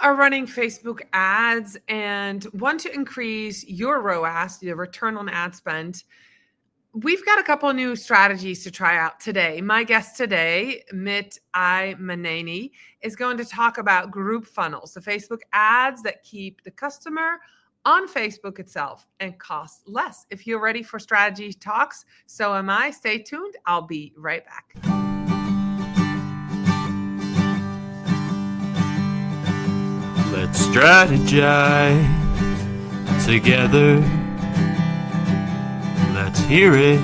are running Facebook ads and want to increase your ROAS, the return on ad spend, we've got a couple of new strategies to try out today. My guest today, Mit Manani, is going to talk about group funnels, the Facebook ads that keep the customer on Facebook itself and cost less. If you're ready for strategy talks, so am I. Stay tuned. I'll be right back. Let's strategize together. Let's hear it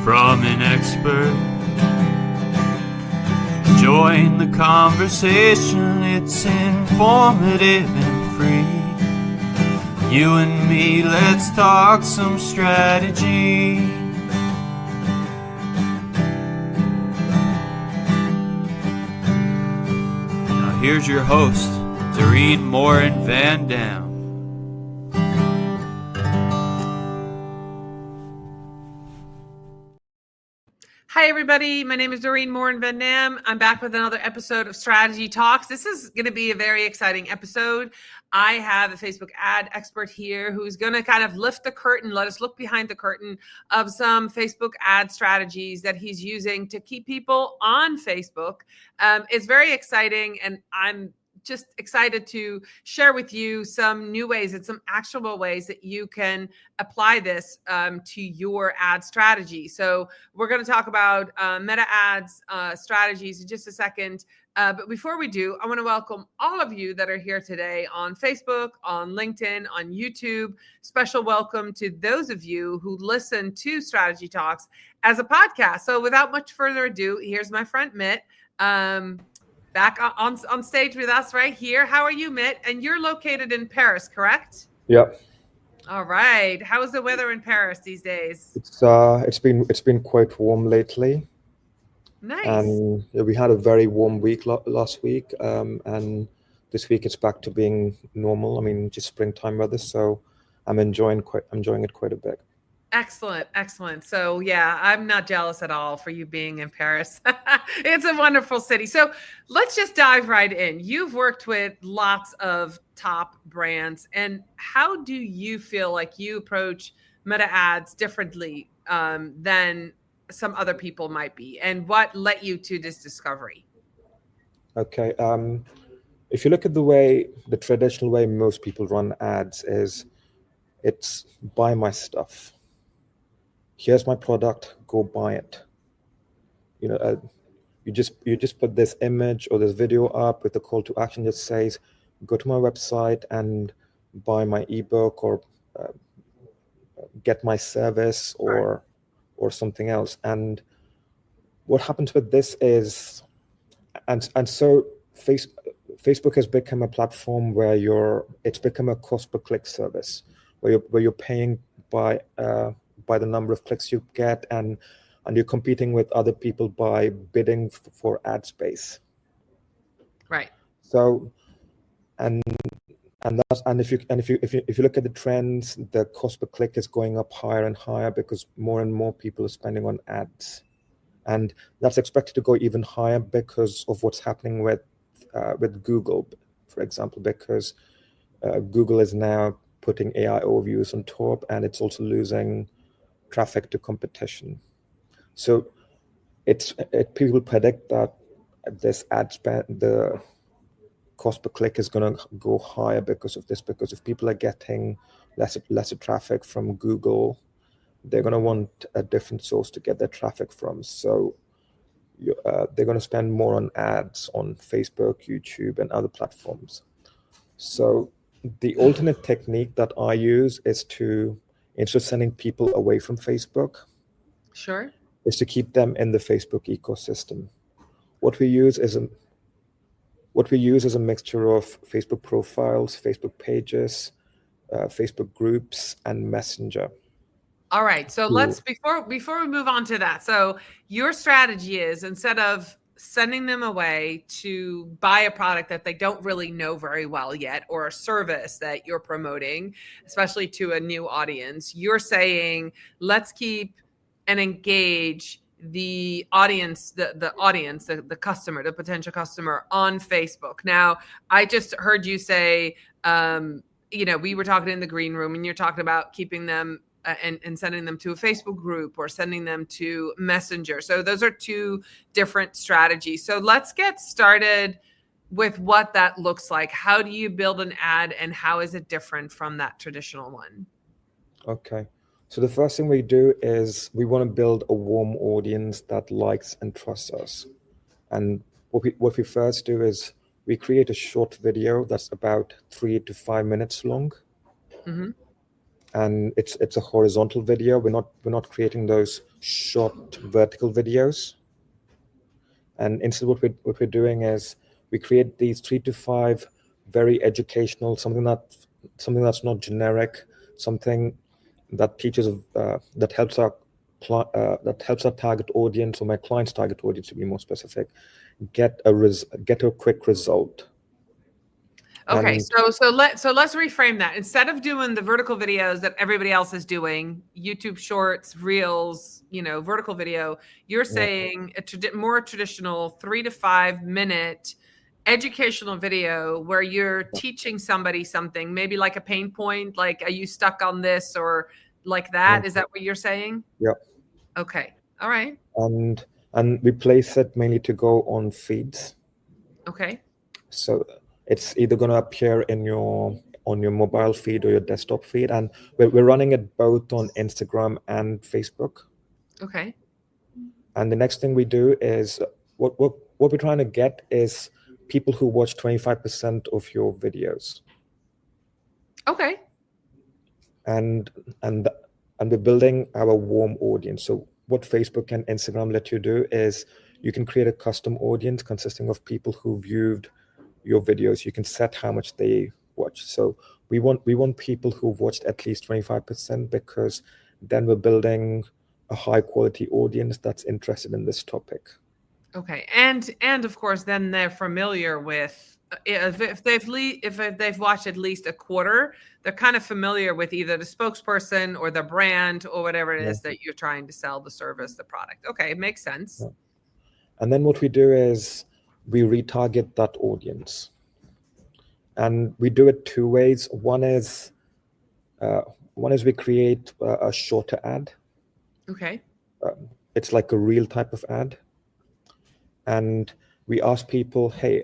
from an expert. Join the conversation, it's informative and free. You and me, let's talk some strategy. Here's your host, Doreen Morin-van. Hi, everybody. My name is Doreen Morin-van. I'm back with another episode of Strategy Talks. This is going to be a very exciting episode. I have a Facebook ad expert here who's going to kind of lift the curtain, let us look behind the curtain of some Facebook ad strategies that he's using to keep people on Facebook. It's very exciting, and I'm just excited to share with you some new ways and some actionable ways that you can apply this to your ad strategy. So we're going to talk about meta ads strategies in just a second. But before we do, I want to welcome all of you that are here today on Facebook, on LinkedIn, on YouTube. Special welcome to those of you who listen to Strategy Talks as a podcast. So without much further ado, here's my friend Mit. Back on stage with us right here. How are you, Mit? And you're located in Paris, correct? Yep. All right. How is the weather in Paris these days? It's been quite warm lately. Nice. And we had a very warm week last week, and this week it's back to being normal. I mean, just springtime weather, so I'm enjoying it quite a bit. Excellent. So yeah, I'm not jealous at all for you being in Paris. It's a wonderful city. So let's just dive right in. You've worked with lots of top brands, and how do you feel like you approach meta ads differently than some other people might be? And what led you to this discovery? Okay. If you look at the traditional way most people run ads is, it's buy my stuff. Here's my product, go buy it. You just put this image or this video up with a call to action that says, go to my website and buy my ebook or get my service or something else. And what happens with this is, and so Facebook has become a platform where it's become a cost per click service, where you're paying by the number of clicks you get, and you're competing with other people by bidding for ad space. Right. So, and if you look at the trends, the cost per click is going up higher and higher because more and more people are spending on ads, and that's expected to go even higher because of what's happening with Google, for example, because Google is now putting AI overviews on top, and it's also losing traffic to competition. So people predict that this ad spend, the cost per click is going to go higher because of this, because if people are getting lesser traffic from Google, they're going to want a different source to get their traffic from. So they're going to spend more on ads on Facebook, YouTube, and other platforms. So the alternate technique that I use is to, instead of sending people away from Facebook, Sure, is to keep them in the Facebook ecosystem. What we use is a mixture of Facebook profiles, Facebook pages, Facebook groups, and Messenger. All right. So let's, before we move on to that. So your strategy is, instead of sending them away to buy a product that they don't really know very well yet, or a service that you're promoting, especially to a new audience, you're saying, let's keep and engage the audience, the customer, the potential customer on Facebook. Now, I just heard you say, we were talking in the green room, and you're talking about keeping them and sending them to a Facebook group or sending them to Messenger. So those are two different strategies. So let's get started with what that looks like. How do you build an ad, and how is it different from that traditional one? Okay. So the first thing we do is we want to build a warm audience that likes and trusts us. And what we first do is we create a short video that's about 3 to 5 minutes long. Mm-hmm. And it's a horizontal video. We're not creating those short vertical videos. And instead, what we're doing is we create these 3 to 5 very educational, something that's not generic, something that teaches that helps our target audience, or my client's target audience, to be more specific, get a quick result. Okay, And so let's reframe that. Instead of doing the vertical videos that everybody else is doing, YouTube Shorts, Reels, vertical video, you're saying a more traditional 3 to 5 minute educational video where you're teaching somebody something, maybe like a pain point, like, are you stuck on this, or like that? Is that what you're saying? Yeah. Okay. All right. And we place it mainly to go on feeds. Okay. So it's either going to appear on your mobile feed or your desktop feed, and we're running it both on Instagram and Facebook. Okay. And the next thing we do is what we're trying to get is people who watch 25% of your videos. Okay. And we're building our warm audience. So what Facebook and Instagram let you do is you can create a custom audience consisting of people who viewed your videos. You can set how much they watch. So we want people who've watched at least 25%, because then we're building a high quality audience that's interested in this topic. Okay, and of course, then they're familiar with, if they've watched at least a quarter, they're kind of familiar with either the spokesperson or the brand or whatever it is that you're trying to sell, the service, the product. Okay, it makes sense. Yeah. And then what we do is we retarget that audience, and we do it two ways. One is we create a shorter ad. Okay. It's like a reel type of ad. And we ask people, hey,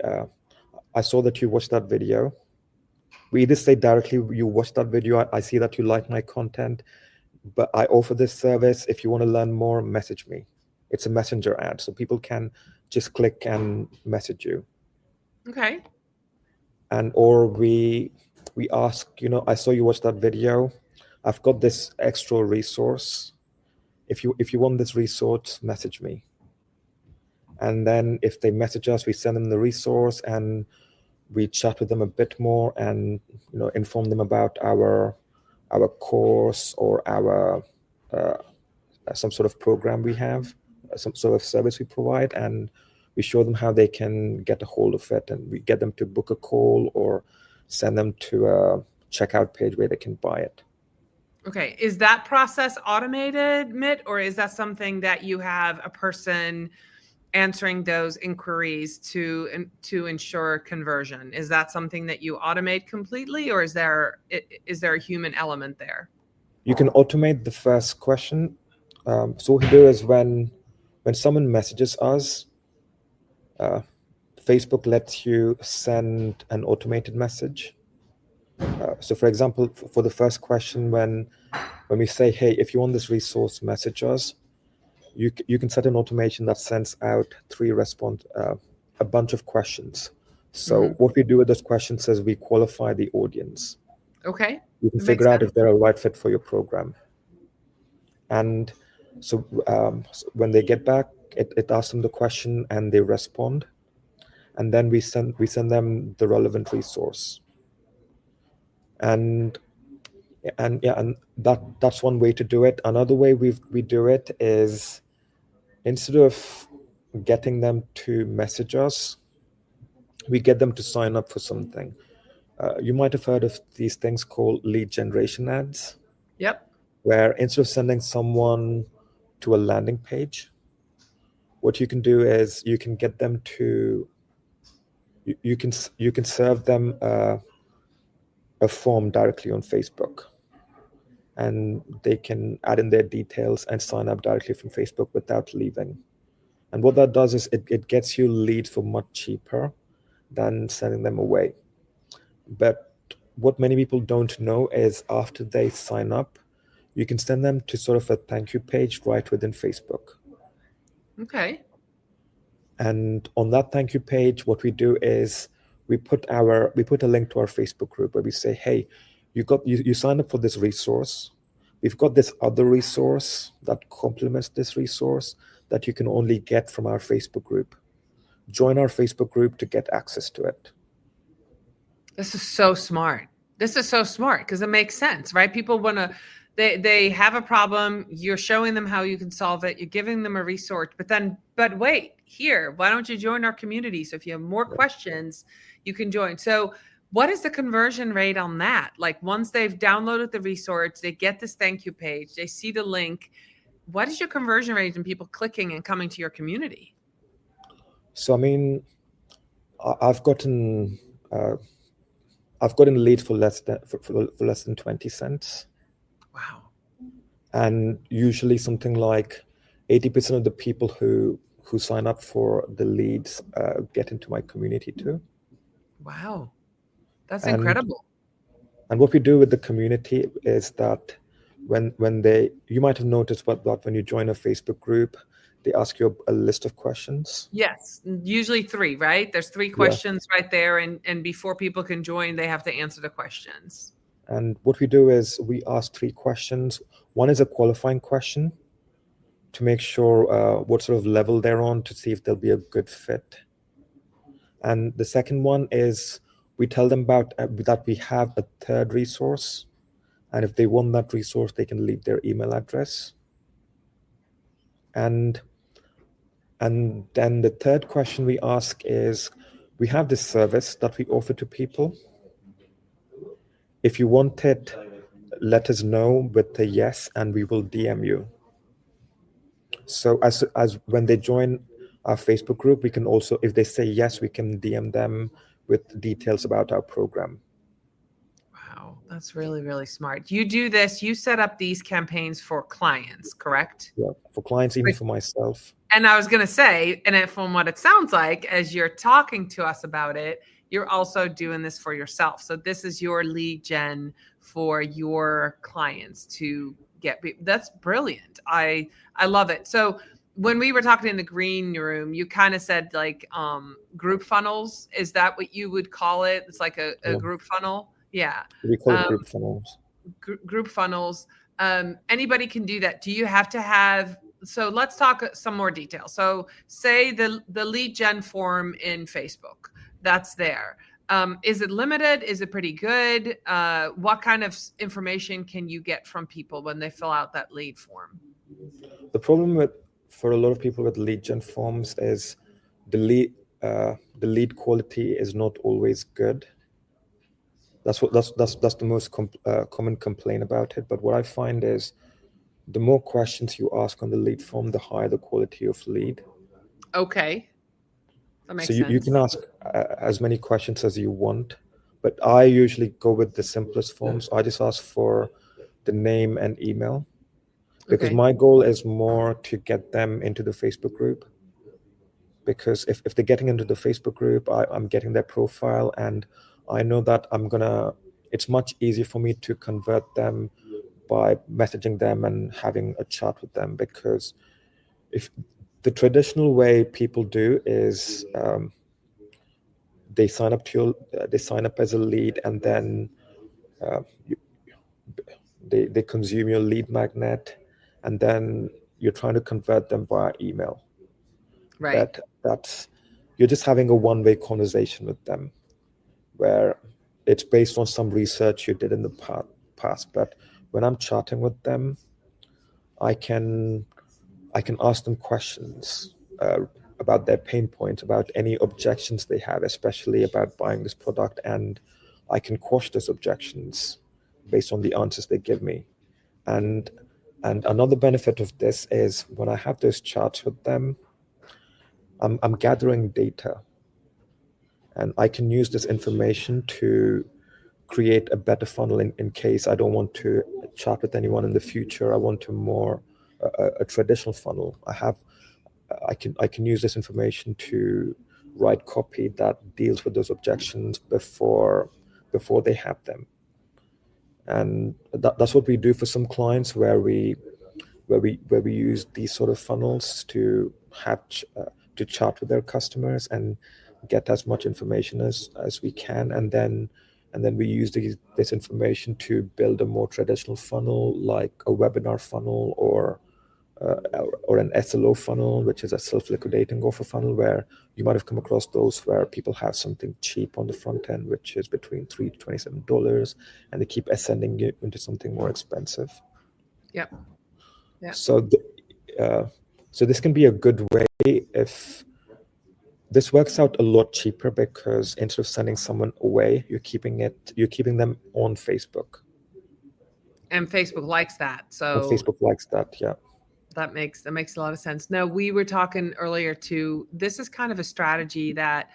I saw that you watched that video. We either say directly, you watched that video, I see that you like my content, but I offer this service. If you want to learn more, message me. It's a messenger ad, so people can just click and message you. Okay. And or we ask, I saw you watch that video. I've got this extra resource. If you want this resource, message me. And then if they message us, we send them the resource and we chat with them a bit more and inform them about our course or our some sort of program we have, some sort of service we provide, and we show them how they can get a hold of it, and we get them to book a call or send them to a checkout page where they can buy it. Okay. Is that process automated, Mit, or is that something that you have a person answering those inquiries to ensure conversion? Is that something that you automate completely, or is there a human element there? You can automate the first question. So what we do is when someone messages us, Facebook lets you send an automated message. So for example, for the first question, when we say, hey, if you want this resource, message us, you can set an automation that sends out a bunch of questions. So what we do with those questions is we qualify the audience. Okay. You can figure out if they're a right fit for your program. And so when they get back, it asks them the question and they respond. And then we send them the relevant resource. And that's one way to do it. Another way we do it is, instead of getting them to message us, we get them to sign up for something. You might have heard of these things called lead generation ads. Yep. Where instead of sending someone to a landing page, what you can do is you can get them to you can serve them a form directly on Facebook, and they can add in their details and sign up directly from Facebook without leaving. And what that does is it gets you leads for much cheaper than sending them away. But what many people don't know is after they sign up, you can send them to sort of a thank you page right within Facebook. Okay. And on that thank you page, what we do is we put a link to our Facebook group where we say, hey, you signed up for this resource. We've got this other resource that complements this resource that you can only get from our Facebook group. Join our Facebook group to get access to it. This is so smart. This is so smart because it makes sense, right? People want to, they have a problem. You're showing them how you can solve it. You're giving them a resource, but wait, here, why don't you join our community? So if you have more questions, you can join. So what is the conversion rate on that? Like once they've downloaded the resource, they get this thank you page, they see the link. What is your conversion rate in people clicking and coming to your community? So, I mean, I've gotten leads for less than 20 cents. Wow. And usually something like 80% of the people who sign up for the leads get into my community too. Wow. That's incredible. And what we do with the community is that you might have noticed that when you join a Facebook group, they ask you a list of questions. Yes, usually 3, right? There's 3 questions right there. And before people can join, they have to answer the questions. And what we do is we ask 3 questions. One is a qualifying question to make sure what sort of level they're on to see if they'll be a good fit. And the second one is we tell them about that we have a third resource. And if they want that resource, they can leave their email address. And then the third question we ask is, we have this service that we offer to people. If you want it, let us know with a yes, and we will DM you. So as when they join our Facebook group, we can also, if they say yes, we can DM them with details about our program. Wow, that's really, really smart. You do this, you set up these campaigns for clients, correct? Yeah, for clients, even for myself. And I was going to say, and from what it sounds like, as you're talking to us about it, you're also doing this for yourself. So this is your lead gen for your clients to get. That's brilliant. I love it. So when we were talking in the green room, you kind of said like group funnels. Is that what you would call it? It's like a group funnel. Yeah. We call it group funnels. Group funnels. Anybody can do that. Do you have to have? So let's talk some more detail. So say the lead gen form in Facebook, that's there. Is it limited? Is it pretty good? What kind of information can you get from people when they fill out that lead form? The problem for a lot of people with lead gen forms is the lead quality is not always good. That's the most common complaint about it. But what I find is the more questions you ask on the lead form, the higher the quality of lead. Okay. That makes sense. So you can ask as many questions as you want, but I usually go with the simplest forms. I just ask for the name and email because my goal is more to get them into the Facebook group. Because if they're getting into the Facebook group, I'm getting their profile, and I know that it's much easier for me to convert them by messaging them and having a chat with them. Because if the traditional way people do is they sign up as a lead, and then they consume your lead magnet, and then you're trying to convert them via email. Right. That's you're just having a one-way conversation with them, where it's based on some research you did in the past. But when I'm chatting with them, I can ask them questions about their pain points, about any objections they have, especially about buying this product, and I can quash those objections based on the answers they give me. And another benefit of this is when I have those chats with them, I'm gathering data, and I can use this information to create a better funnel in case I don't want to chat with anyone in the future. I want a traditional funnel. I can use this information to write copy that deals with those objections before they have them. And that's what we do for some clients, where we use these sort of funnels to to chat with their customers and get as much information as we can, and then we use this information to build a more traditional funnel, like a webinar funnel or an SLO funnel, which is a self-liquidating offer funnel, where you might have come across those where people have something cheap on the front end, which is between $3 to $27, and they keep ascending it into something more expensive. Yep. Yeah. So this can be a good way if this works out a lot cheaper, because instead of sending someone away, you're keeping them on Facebook. And Facebook likes that. So and Facebook likes that, yeah. That makes a lot of sense. Now, we were talking earlier too, this is kind of a strategy that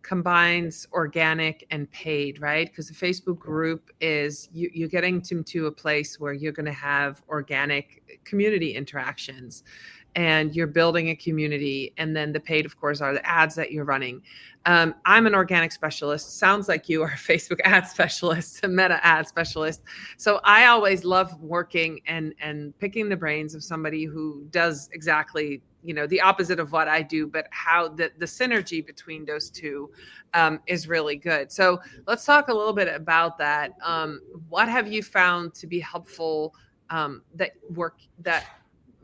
combines organic and paid, right? Because the Facebook group is you're getting to a place where you're going to have organic community interactions, and you're building a community. And then the paid, of course, are the ads that you're running. I'm an organic specialist. Sounds like you are a Facebook ad specialist, a meta ad specialist. So I always love working and picking the brains of somebody who does exactly, the opposite of what I do, but how the synergy between those two is really good. So let's talk a little bit about that. What have you found to be helpful that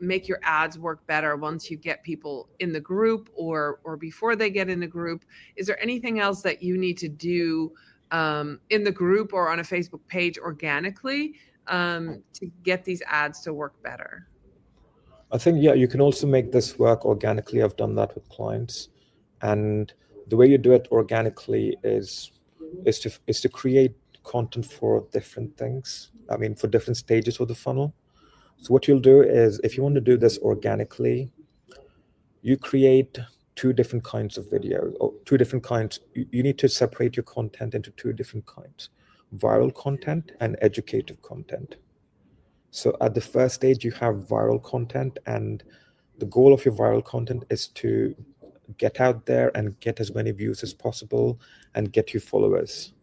make your ads work better once you get people in the group or before they get in the group? Is there anything else that you need to do in the group or on a Facebook page organically to get these ads to work better? I think, yeah, you can also make this work organically. I've done that with clients. And the way you do it organically is to create content for different things. I mean, for different stages of the funnel. So what you'll do is, if you want to do this organically, you create two different kinds of videos, or two different kinds. You need to separate your content into two different kinds: viral content and educative content. So at the first stage, you have viral content, and the goal of your viral content is to get out there and get as many views as possible and get you followers.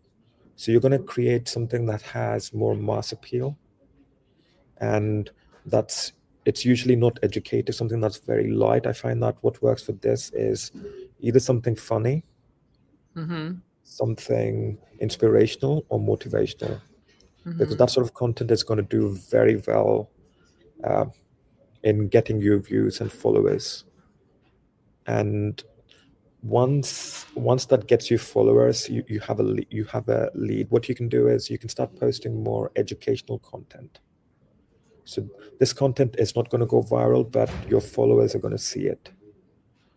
So you're going to create something that has more mass appeal, and it's usually not educative, something that's very light. I find that what works for this is either something funny, something inspirational, or motivational, because that sort of content is going to do very well in getting you views and followers. And once that gets you followers, you have a lead. What you can do is you can start posting more educational content. So this content is not going to go viral, but your followers are going to see it.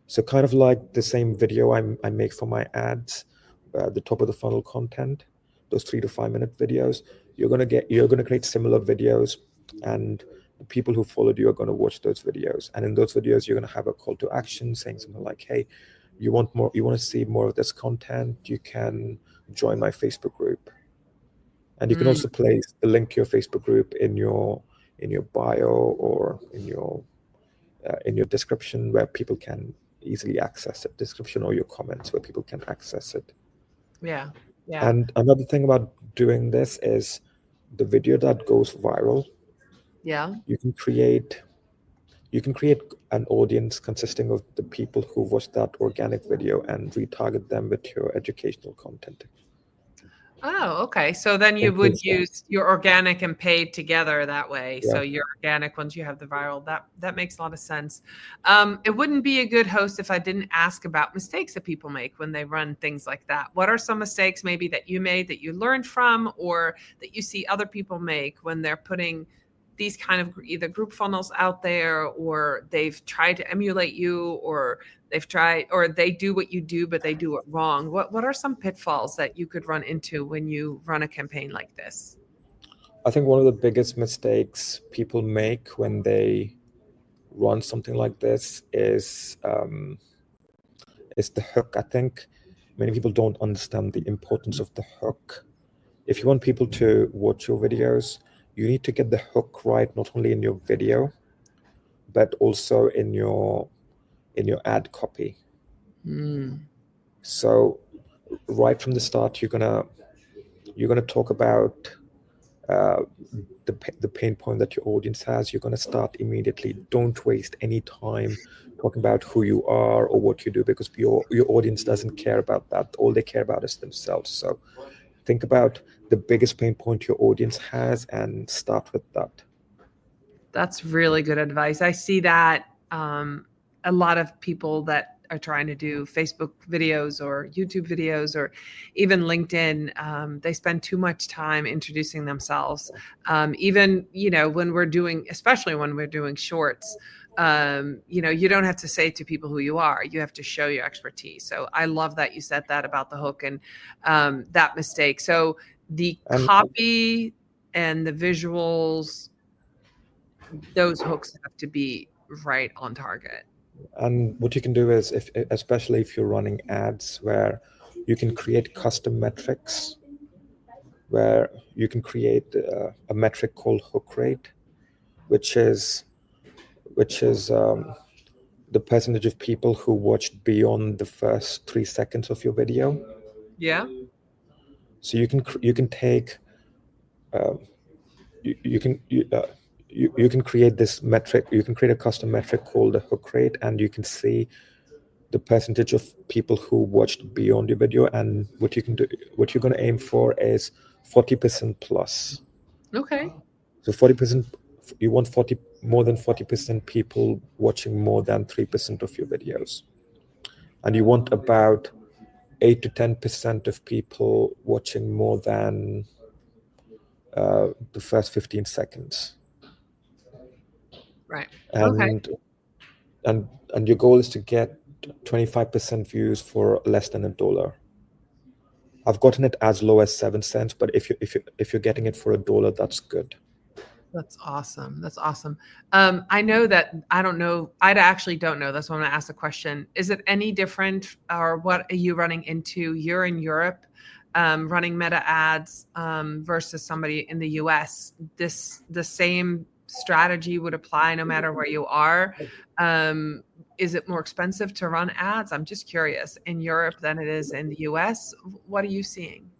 So kind of like the same video I make for my ads, the top of the funnel content, those 3 to 5 minute videos, you're going to create similar videos, and the people who followed you are going to watch those videos. And in those videos, you're going to have a call to action saying something like, hey, you want to see more of this content, you can join my Facebook group. And you can also place the link to your Facebook group in your bio or in your description, where people can easily access it. Description or your comments where people can access it. Yeah. And another thing about doing this is the video that goes viral. Yeah. You can create an audience consisting of the people who watched that organic video and retarget them with your educational content. Oh, okay. So then you would use your organic and paid together that way. Yeah. So your organic, once you have the viral, that makes a lot of sense. It wouldn't be a good host if I didn't ask about mistakes that people make when they run things like that. What are some mistakes maybe that you made that you learned from, or that you see other people make when they're putting these kind of either group funnels out there, or they've tried to emulate you, or they do what you do, but they do it wrong? What are some pitfalls that you could run into when you run a campaign like this? I think one of the biggest mistakes people make when they run something like this is is the hook. I think many people don't understand the importance of the hook. If you want people to watch your videos, you need to get the hook right, not only in your video, but also in your ad copy. So right from the start, you're gonna talk about the pain point that your audience has. You're gonna start immediately. Don't waste any time talking about who you are or what you do, because your audience doesn't care about that. All they care about is themselves. So think about the biggest pain point your audience has and start with that. That's really good advice. I see that a lot of people that are trying to do Facebook videos or YouTube videos or even LinkedIn, they spend too much time introducing themselves. Even, when we're doing, especially when we're doing shorts, you don't have to say to people who you are. You have to show your expertise. So I love that you said that about the hook and that mistake. So the copy and the visuals, those hooks have to be right on target. And what you can do is, especially if you're running ads, where you can create custom metrics, where you can create a metric called hook rate, which is the percentage of people who watched beyond the first 3 seconds of your video. Yeah. So you can take you can create this metric. You can create a custom metric called the hook rate, and you can see the percentage of people who watched beyond your video. And what you're going to aim for is 40% plus. Okay. So 40%, you want more than 40% people watching more than 3% of your videos, and you want about 8 to 10% of people watching more than the first 15 seconds. Right. And okay. and your goal is to get 25% views for less than $1. I've gotten it as low as 7 cents, but if you're getting it for $1, that's good. That's awesome. That's awesome. I know that I actually don't know. That's why I'm going to ask the question. Is it any different, or what are you running into? You're in Europe, running meta ads versus somebody in the US. The same strategy would apply no matter where you are. Is it more expensive to run ads? I'm just curious, in Europe than it is in the US. What are you seeing?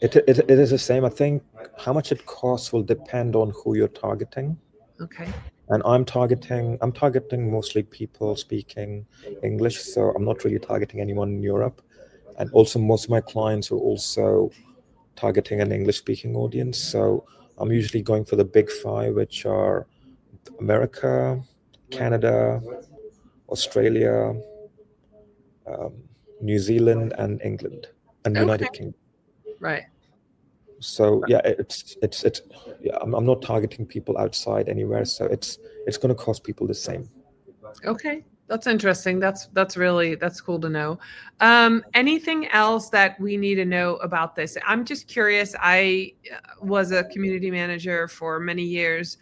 It is the same. I think how much it costs will depend on who you're targeting. Okay. And I'm targeting mostly people speaking English, so I'm not really targeting anyone in Europe. And also most of my clients are also targeting an English-speaking audience. So I'm usually going for the big five, which are America, Canada, Australia, New Zealand, and England, and United Kingdom. Right. So yeah, it's yeah, I'm not targeting people outside anywhere, so it's going to cost people the same. Okay, that's interesting. That's cool to know. Anything else that we need to know about this? I'm just curious. I was a community manager for many years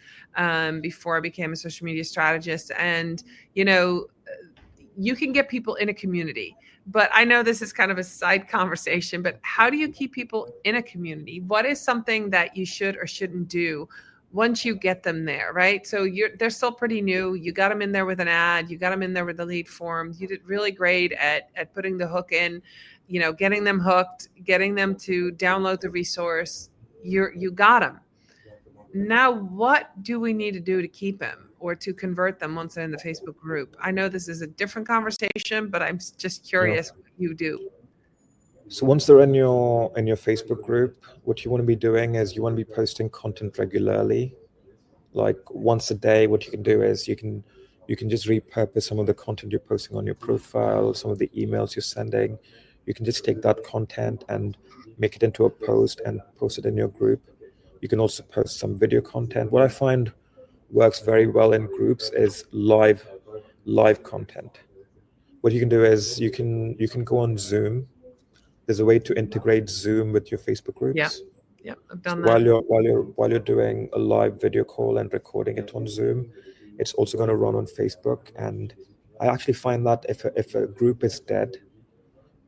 before I became a social media strategist, and you can get people in a community. But I know this is kind of a side conversation, but how do you keep people in a community? What is something that you should or shouldn't do once you get them there, right? So they're still pretty new. You got them in there with an ad. You got them in there with the lead form. You did really great at putting the hook in, getting them hooked, getting them to download the resource. You got them. Now, what do we need to do to keep them or to convert them once they're in the Facebook group? I know this is a different conversation, but I'm just curious what you do. So once they're in your Facebook group, what you want to be doing is you want to be posting content regularly, like once a day. What you can do is you can just repurpose some of the content you're posting on your profile, some of the emails you're sending. You can just take that content and make it into a post and post it in your group. You can also post some video content. What I find works very well in groups is live content. What you can do is you can go on Zoom. There's a way to integrate Zoom with your Facebook groups. Yeah, I've done So that. while you're doing a live video call and recording it on Zoom, it's also going to run on Facebook, and I actually find that if a group is dead,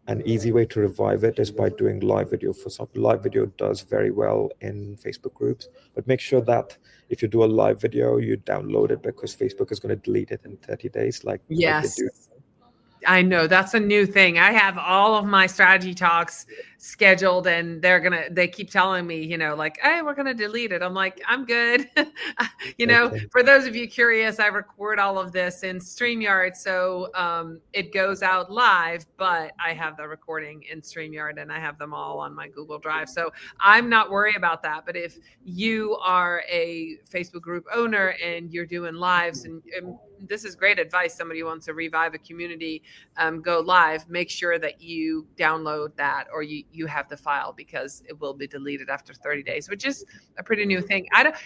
an easy way to revive it is by doing live video. For some, live video does very well in Facebook groups, but make sure that if you do a live video, you download it, because Facebook is going to delete it in 30 days, like they do. I know, that's a new thing. I have all of my strategy talks scheduled, and they keep telling me, like, hey, we're gonna delete it. I'm like, I'm good. Okay. For those of you curious, I record all of this in StreamYard, so it goes out live, but I have the recording in StreamYard, and I have them all on my Google Drive, so I'm not worried about that. But if you are a Facebook group owner and you're doing lives, and this is great advice, somebody wants to revive a community, go live, make sure that you download that, or you have the file, because it will be deleted after 30 days, which is a pretty new thing.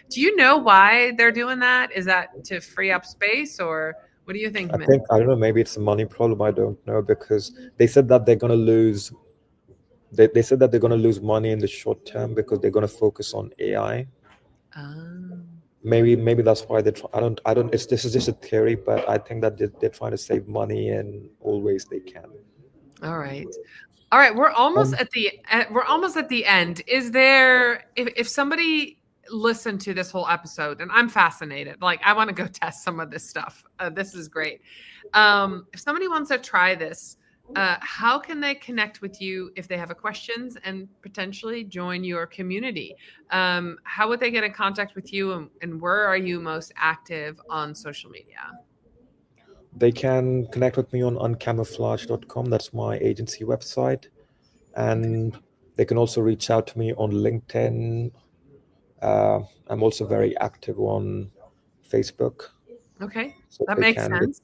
Do you know why they're doing that? Is that to free up space, or what do you think? I don't know, maybe it's a money problem. I don't know, because they said that they're going to lose. They said that they're going to lose money in the short term because they're going to focus on AI. Maybe that's why they try. I don't. This is just a theory, but I think that they're trying to save money in all ways they can. All right. We're almost at the end. Is there, if somebody listened to this whole episode, and I'm fascinated, like, I want to go test some of this stuff. This is great. If somebody wants to try this, how can they connect with you if they have questions and potentially join your community? How would they get in contact with you, and where are you most active on social media? They can connect with me on uncamouflage.com. That's my agency website. And they can also reach out to me on LinkedIn. I'm also very active on Facebook. Okay, so that makes sense.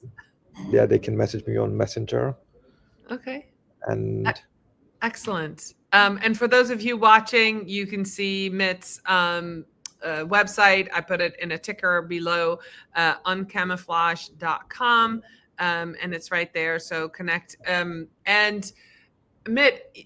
They can message me on Messenger. Okay. And excellent. And for those of you watching, you can see Mit's website. I put it in a ticker below, uncamouflage.com. And it's right there. So connect. And Mit,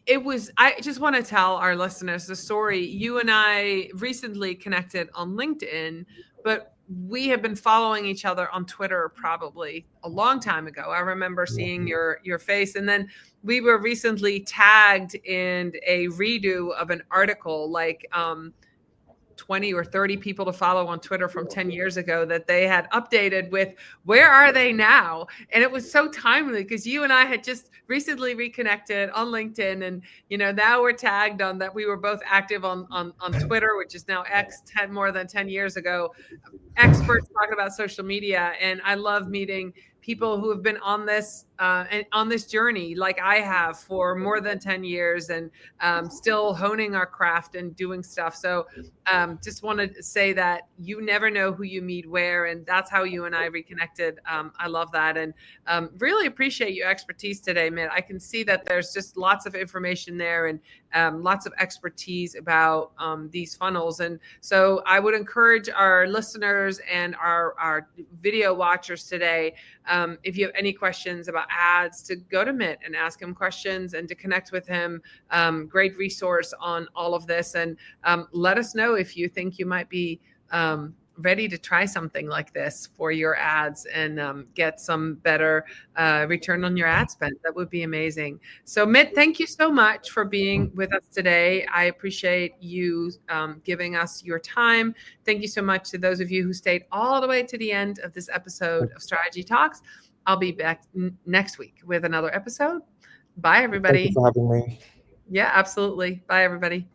I just want to tell our listeners the story. You and I recently connected on LinkedIn, but we have been following each other on Twitter probably a long time ago. I remember seeing your face, and then we were recently tagged in a redo of an article, like 20 or 30 people to follow on Twitter from 10 years ago that they had updated with, where are they now? And it was so timely because you and I had just recently reconnected on LinkedIn, and now we're tagged on that. We were both active on Twitter, which is now X, more than 10 years ago, experts talking about social media. And I love meeting people who have been on this journey like I have for more than 10 years, and still honing our craft and doing stuff. So just wanted to say that you never know who you meet where, and that's how you and I reconnected. I love that, and really appreciate your expertise today, Mit. I can see that there's just lots of information there, and lots of expertise about these funnels. And so I would encourage our listeners and our video watchers today, if you have any questions about ads, to go to Mit and ask him questions, and to connect with him. Great resource on all of this. And let us know if you think you might be ready to try something like this for your ads and get some better return on your ad spend. That would be amazing. So Mit, thank you so much for being with us today. I appreciate you giving us your time. Thank you so much to those of you who stayed all the way to the end of this episode of Strategy Talks. I'll be back next week with another episode. Bye, everybody. Thank you for having me. Yeah, absolutely. Bye, everybody.